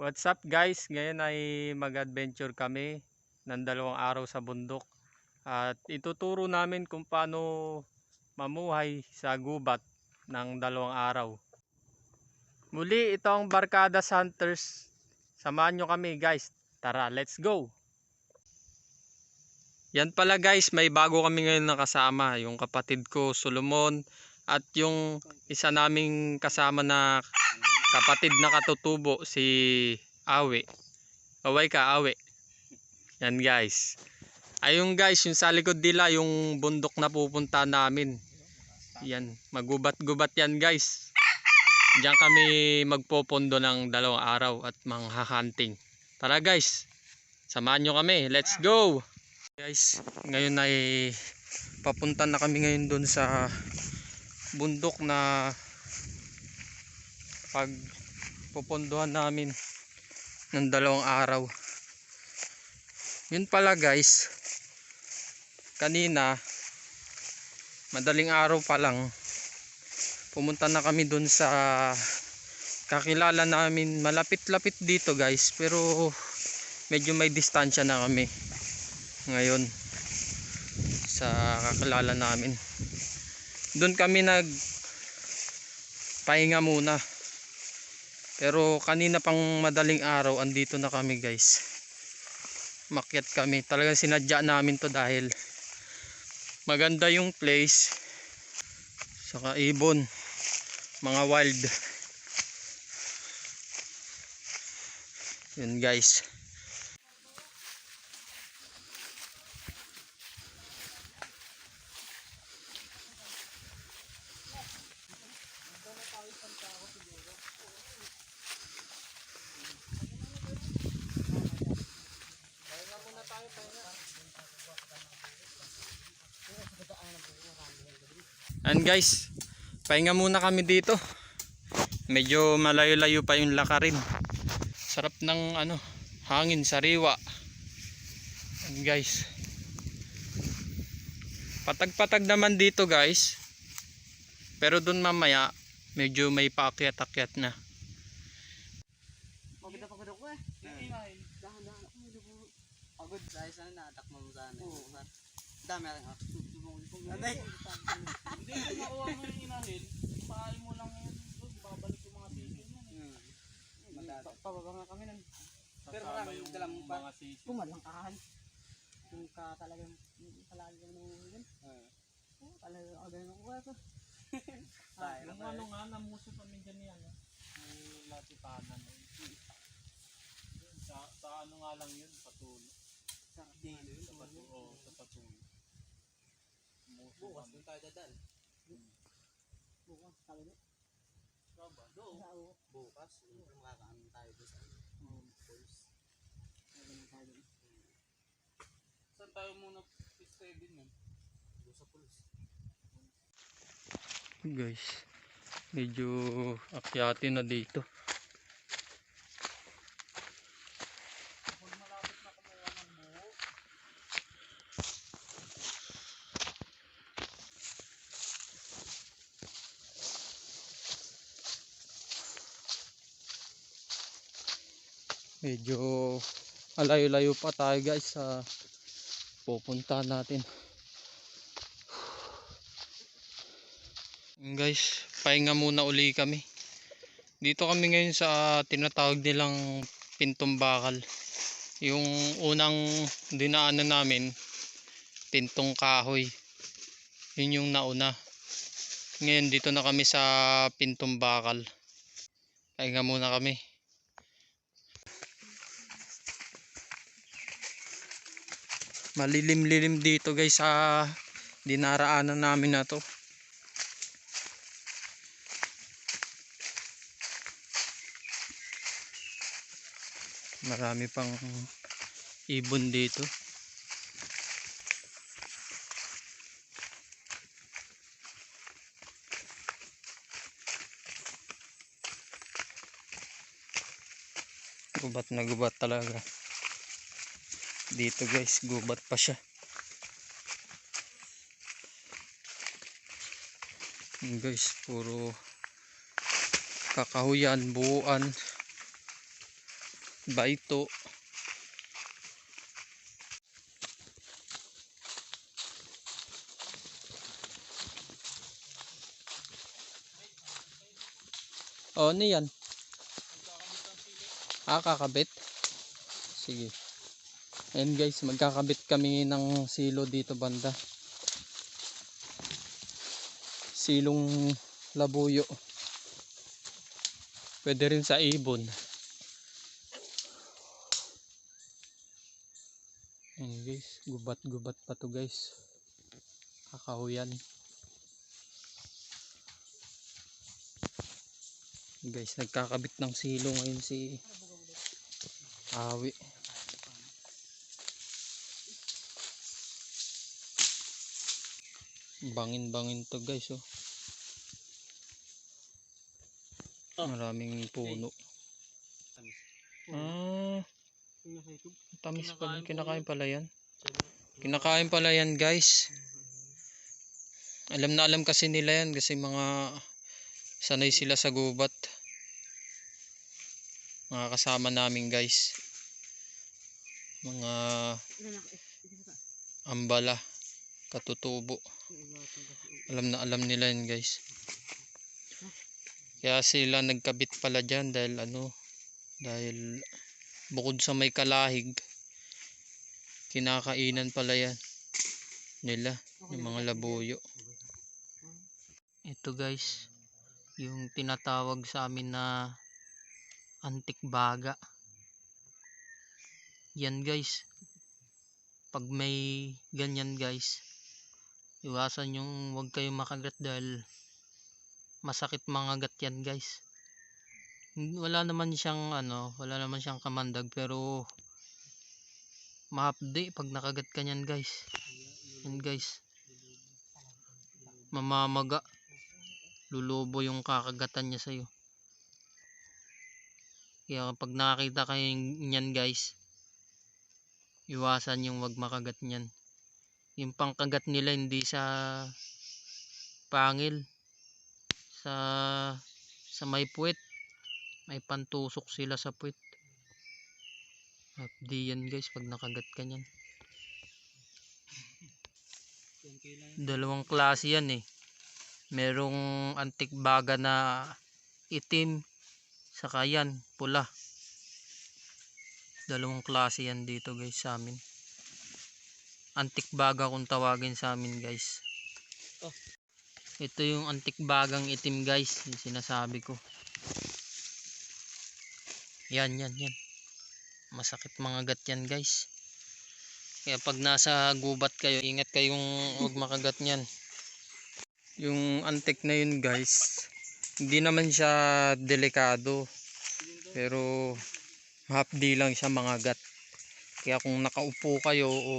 What's up guys? Ngayon ay mag-adventure kami ng 2 araw sa bundok. At ituturo namin kung paano mamuhay sa gubat ng 2 araw. Muli ito ang Barkadas Hunters. Samahan nyo kami guys. Tara, let's go! Yan pala guys, may bago kami ngayon nakasama. Yung kapatid ko, Solomon. At yung isa naming kasama na kapatid na katutubo, si Awe. Kaway ka, Awe. Yan guys. Ayun guys, yung sa likod nila, yung bundok na pupunta namin. Yan, magubat-gubat yan guys. Diyan kami magpopondo ng 2 araw at manghahunting. Tara guys, samahan nyo kami. Let's go! Guys, ngayon ay papunta na kami ngayon dun sa bundok na pagpopondohan namin ng 2 araw. Yun pala guys, kanina madaling araw pa lang pumunta na kami dun sa kakilala namin, malapit-lapit dito guys, pero medyo may distansya na kami ngayon sa kakilala namin. Dun kami nagpahinga muna, pero kanina pang madaling araw andito na kami guys. Makyat kami, talagang sinadya namin to dahil maganda yung place, saka ibon, mga wild. Yun guys. And guys, pahinga muna kami dito. Medyo malayo-layo pa yung lakarin. Sarap ng hangin, sariwa. And guys, patag-patag naman dito guys. Pero dun mamaya medyo may paakyat-akyat na. Maganda pagod ako eh. Dahan-dahan ako. Pagod dahil sana natakmo mo sana. Dami rin ako. Anay. Hindi mo makuha mo yung inahin. Paal mo lang yun. Babalik yung mga sisil yan. Pababa nga kami nun. Pero Kasama marami yung dalang pa. mga sisil. Pumalangkahan. Yung ka talagang palagi ng yun. Talagang agayin ako ito. Yung ano nga, namuso kami dyan yan. May latipanan. Sa ano nga lang yun, patulo. Sa dilo yun. Sa patulo. Sa patulo. Bukas doon tayo dadal. Bukas, sabi mo? Saba, doon. Bukas, makakaano tayo doon sa pools. Saan tayo muna stay din yun? Doon sa pools. Guys, medyo akyatin na dito. Kung malapit na kumuha ng buho. Medyo alayo-layo pa tayo guys sa pupunta natin. Guys, pahinga muna uli kami. Dito kami ngayon sa tinatawag nilang Pintong Bakal. Yung unang dinaanan namin, Pintong Kahoy. Yun yung nauna. Ngayon dito na kami sa Pintong Bakal. Pahinga muna kami. Malilim-lilim dito guys sa dinaraanan namin na to. Marami pang ibon dito. Gubat na gubat talaga. Dito guys, gubat pa siya. Guys, puro kakahuyan, buuan. baito. O, ano yan? Kakabit? Sige. Ayan guys, magkakabit kami ng silo dito banda. Silong labuyo. Pwede rin sa ibon. Ayan guys, gubat-gubat pa to guys. Kakahuyan. Guys, nagkakabit ng silo ngayon si Awi. Bangin-bangin to guys, oh. Maraming puno. Tamis pala. Kinakain pala yan. Kinakain pala yan guys. Alam na alam kasi nila yan kasi mga sanay sila sa gubat. Mga kasama namin guys. Mga ambala, katutubo. Alam na alam nila yan guys. Kaya sila nagkabit pala dyan dahil dahil bukod sa may kalahig, kinakainan pala yan nila, yung mga labuyo. Ito guys, yung tinatawag sa amin na antik baga. Yan guys, pag may ganyan guys, iwasan yung huwag kayong makagat dahil masakit mangagat yan guys. Wala naman siyang wala naman siyang kamandag pero mahapdi pag nakagat ka niyan guys. Yan guys, mamamaga, lulubo yung kakagatan niya sa'yo. Kaya kapag nakakita kayo niyan guys, iwasan yung wag makagat niyan. Yung pangkagat nila hindi sa pangil, sa may puwet, may pantusok sila sa puwet. Hapdi yan guys pag nakagat ka niyan. Dalawang klase yan eh. Merong antik baga na itim, saka yan pula. Dalawang klase yan dito guys sa amin. Antik baga kung tawagin sa amin guys. Ito yung antik bagang itim guys, yung sinasabi ko. Yan. Masakit mangagat yan guys. Kaya pag nasa gubat kayo, ingat kayong huwag makagat niyan. Yung antik na yun guys, hindi naman siya delikado, pero hapdi lang siya mangagat. Kaya kung nakaupo kayo o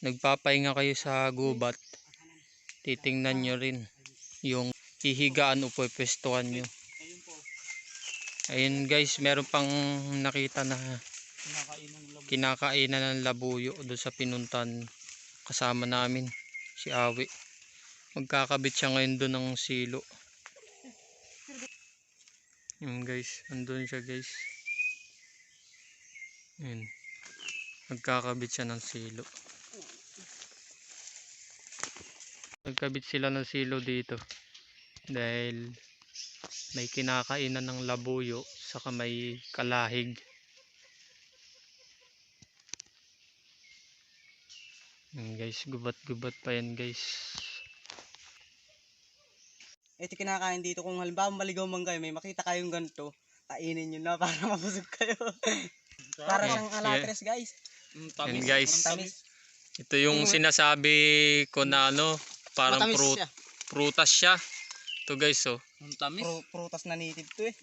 nagpapahinga kayo sa gubat, titingnan nyo rin yung hihigaan o pwestuhan nyo. Ayun guys, meron pang nakita na kinakainan ng labuyo doon sa pinuntan kasama namin, si Awi. Magkakabit siya ngayon doon ng silo. Yun guys, andun siya guys. Yun, magkakabit siya ng silo. Nagkabit sila ng silo dito dahil may kinakainan ng labuyo saka may kalahig. Yan guys, gubat-gubat pa yan guys. Ito kinakain dito, kung halimbawa maligaw man kayo, may makita kayong ganito, kainin nyo na para mabusog kayo. Para siyang alatres guys. Yan guys, Tamis. ito yung sinasabi ko na parang Matamis siya. prutas siya. Ito guys, oh. Prutas na native to eh.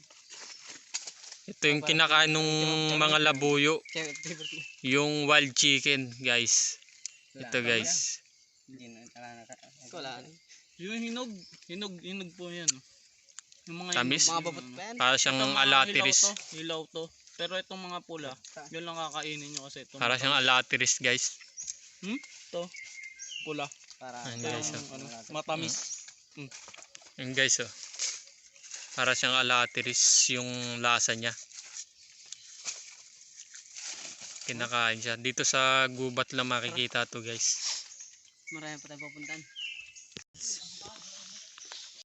Ito yung kinakain ng mga labuyo, yung wild chicken guys. Ito guys. Wala. Yung hinog po yan. Yung mga Tamis. Mga babot pa yan. Para siyang alatiris. Hilaw to. Pero itong mga pula, yun lang kakainin nyo kasi ito. Para siyang alatiris guys. Ito, pula. Para Ayan, Ito guys, yung matamis. Yung guys, oh. Para siyang alatiris yung lasa niya. Kinakain siya. Dito sa gubat lang makikita to guys. Marami pa tayong pupuntahan.